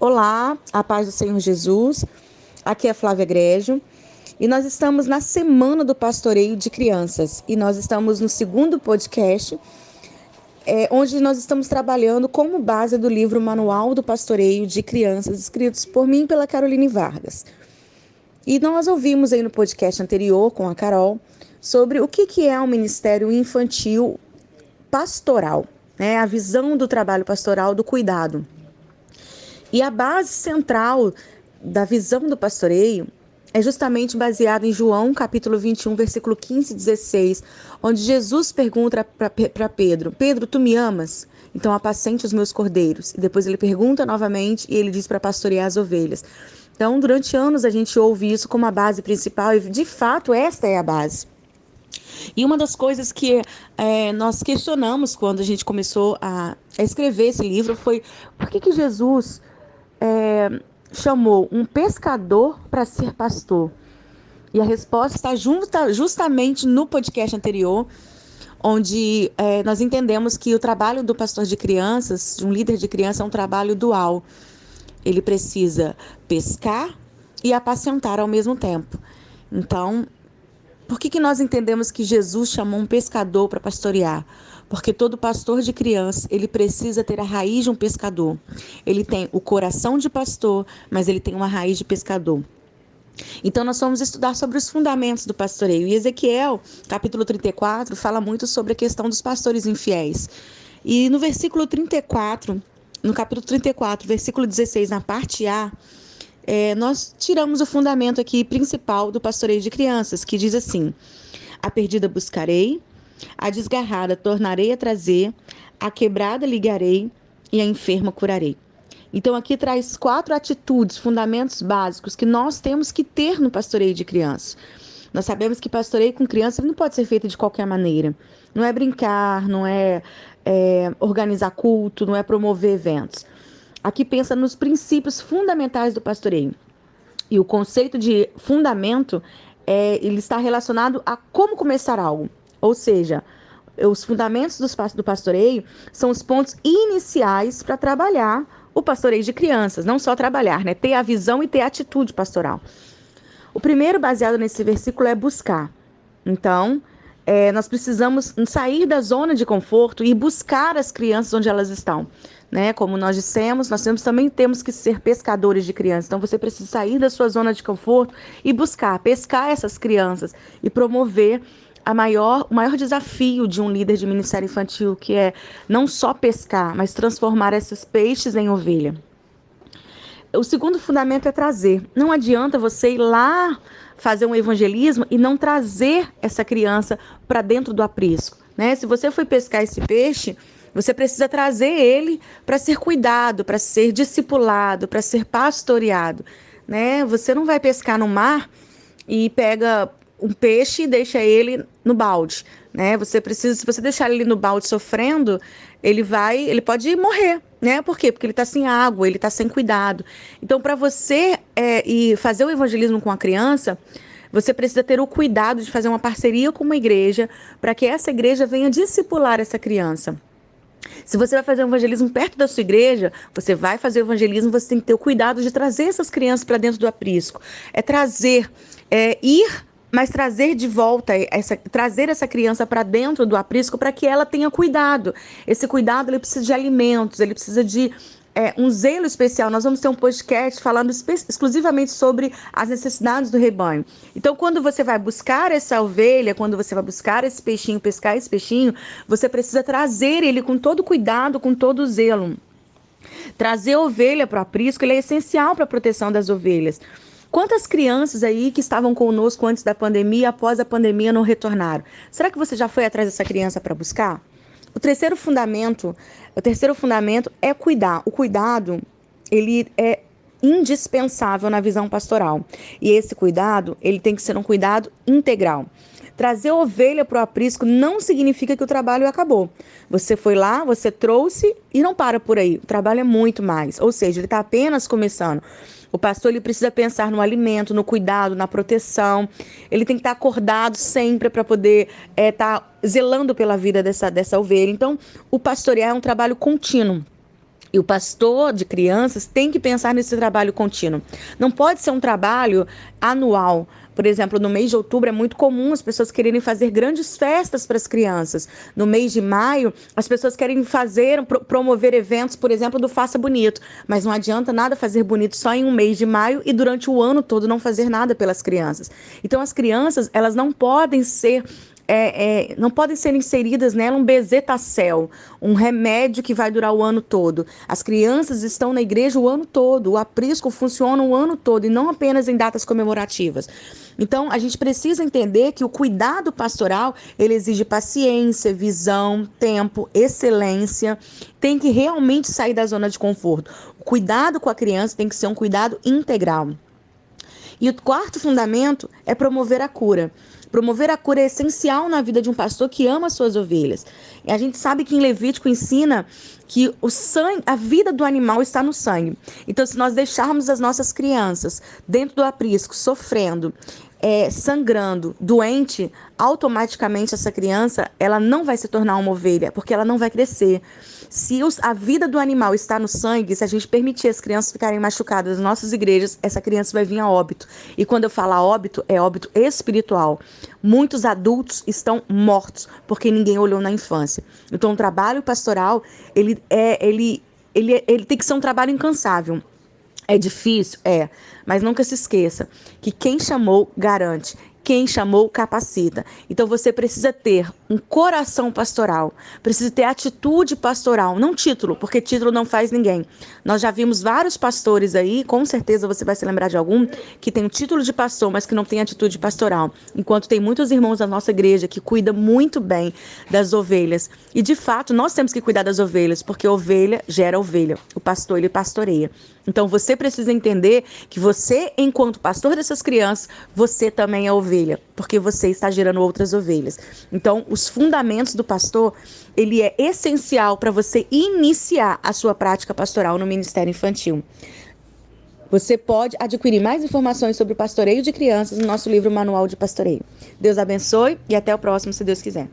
Olá, a paz do Senhor Jesus. Aqui é Flávia Grégio e nós estamos na Semana do Pastoreio de Crianças e nós estamos no segundo podcast, onde nós estamos trabalhando como base do livro Manual do Pastoreio de Crianças, escritos por mim e pela Caroline Vargas. E nós ouvimos aí no podcast anterior com a Carol sobre o que é um ministério infantil pastoral, né? A visão do trabalho pastoral, do cuidado. E a base central da visão do pastoreio é justamente baseada em João, capítulo 21, versículo 15 e 16, onde Jesus pergunta para Pedro: Pedro, tu me amas? Então apacente os meus cordeiros. E depois ele pergunta novamente e ele diz para pastorear as ovelhas. Então, durante anos a gente ouve isso como a base principal e, de fato, esta é a base. E uma das coisas que nós questionamos quando a gente começou a escrever esse livro foi por que Jesus chamou um pescador para ser pastor? E a resposta está justamente no podcast anterior, onde nós entendemos que o trabalho do pastor de crianças, de um líder de criança, é um trabalho dual. Ele precisa pescar e apacentar ao mesmo tempo. Então, por que nós entendemos que Jesus chamou um pescador para pastorear? Porque todo pastor de criança, ele precisa ter a raiz de um pescador. Ele tem o coração de pastor, mas ele tem uma raiz de pescador. Então, nós vamos estudar sobre os fundamentos do pastoreio. E Ezequiel, capítulo 34, fala muito sobre a questão dos pastores infiéis. E no versículo 34, no capítulo 34, versículo 16, na parte A, nós tiramos o fundamento aqui principal do pastoreio de crianças, que diz assim: a perdida buscarei, a desgarrada tornarei a trazer, a quebrada ligarei e a enferma curarei. Então aqui traz 4 atitudes, fundamentos básicos que nós temos que ter no pastoreio de crianças. Nós sabemos que pastoreio com criança não pode ser feito de qualquer maneira. Não é brincar, não é organizar culto, não é promover eventos. Aqui pensa nos princípios fundamentais do pastoreio. E o conceito de fundamento, ele está relacionado a como começar algo. Ou seja, os fundamentos do pastoreio são os pontos iniciais para trabalhar o pastoreio de crianças. Não só trabalhar, né? Ter a visão e ter a atitude pastoral. O primeiro, baseado nesse versículo, é buscar. Então, nós precisamos sair da zona de conforto e buscar as crianças onde elas estão. Né? Como nós dissemos, também temos que ser pescadores de crianças. Então, você precisa sair da sua zona de conforto e pescar essas crianças e promover o maior desafio de um líder de ministério infantil, que é não só pescar, mas transformar esses peixes em ovelha. O segundo fundamento é trazer. Não adianta você ir lá fazer um evangelismo e não trazer essa criança para dentro do aprisco, né? Se você foi pescar esse peixe, você precisa trazer ele para ser cuidado, para ser discipulado, para ser pastoreado, né? Você não vai pescar no mar e pega um peixe e deixa ele no balde, né? Se você deixar ele no balde sofrendo, ele pode morrer, né? Por quê? Porque ele está sem água, ele está sem cuidado. Então, para você e fazer o evangelismo com a criança, você precisa ter o cuidado de fazer uma parceria com uma igreja para que essa igreja venha discipular essa criança. Se você vai fazer um evangelismo perto da sua igreja, você vai fazer o evangelismo, você tem que ter o cuidado de trazer essas crianças para dentro do aprisco. Mas trazer de volta, trazer essa criança para dentro do aprisco para que ela tenha cuidado. Esse cuidado, ele precisa de alimentos, ele precisa de um zelo especial. Nós vamos ter um podcast falando exclusivamente sobre as necessidades do rebanho. Então, quando você vai buscar essa ovelha, quando você vai buscar esse peixinho, pescar esse peixinho, você precisa trazer ele com todo cuidado, com todo zelo. Trazer a ovelha para o aprisco, ele é essencial para a proteção das ovelhas. Quantas crianças aí que estavam conosco antes da pandemia, após a pandemia, não retornaram? Será que você já foi atrás dessa criança para buscar? O terceiro fundamento é cuidar. O cuidado, ele é indispensável na visão pastoral. E esse cuidado, ele tem que ser um cuidado integral. Trazer ovelha para o aprisco não significa que o trabalho acabou. Você foi lá, você trouxe e não para por aí. O trabalho é muito mais. Ou seja, ele está apenas começando. O pastor, ele precisa pensar no alimento, no cuidado, na proteção. Ele tem que estar acordado sempre para poder estar zelando pela vida dessa ovelha. Então, o pastorear é um trabalho contínuo. E o pastor de crianças tem que pensar nesse trabalho contínuo. Não pode ser um trabalho anual. Por exemplo, no mês de outubro é muito comum as pessoas quererem fazer grandes festas para as crianças. No mês de maio, as pessoas querem promover eventos, por exemplo, do Faça Bonito. Mas não adianta nada fazer bonito só em um mês de maio e durante o ano todo não fazer nada pelas crianças. Então, as crianças, elas não podem ser inseridas nela um bezetacel, um remédio que vai durar o ano todo. As crianças estão na igreja o ano todo, o aprisco funciona o ano todo e não apenas em datas comemorativas. Então, a gente precisa entender que o cuidado pastoral, ele exige paciência, visão, tempo, excelência, tem que realmente sair da zona de conforto. O cuidado com a criança tem que ser um cuidado integral. E o quarto fundamento é promover a cura. Promover a cura é essencial na vida de um pastor que ama suas ovelhas. E a gente sabe que em Levítico ensina que o sangue, a vida do animal está no sangue. Então, se nós deixarmos as nossas crianças dentro do aprisco, sofrendo, sangrando, doente, automaticamente essa criança ela não vai se tornar uma ovelha, porque ela não vai crescer. Se a vida do animal está no sangue, se a gente permitir as crianças ficarem machucadas nas nossas igrejas, essa criança vai vir a óbito. E quando eu falo óbito, é óbito espiritual. Muitos adultos estão mortos porque ninguém olhou na infância. Então, o trabalho pastoral, ele tem que ser um trabalho incansável. É difícil? Mas nunca se esqueça que quem chamou garante, quem chamou capacita. Então você precisa ter um coração pastoral, precisa ter atitude pastoral, não título, porque título não faz ninguém. Nós já vimos vários pastores aí, com certeza você vai se lembrar de algum, que tem o título de pastor, mas que não tem atitude pastoral. Enquanto tem muitos irmãos da nossa igreja que cuidam muito bem das ovelhas. E de fato, nós temos que cuidar das ovelhas, porque ovelha gera ovelha. O pastor, ele pastoreia. Então você precisa entender que você, enquanto pastor dessas crianças, você também é ovelha, porque você está gerando outras ovelhas. Então, os fundamentos do pastor, ele é essencial para você iniciar a sua prática pastoral no ministério infantil. Você pode adquirir mais informações sobre o pastoreio de crianças no nosso livro Manual de Pastoreio. Deus abençoe e até o próximo, se Deus quiser.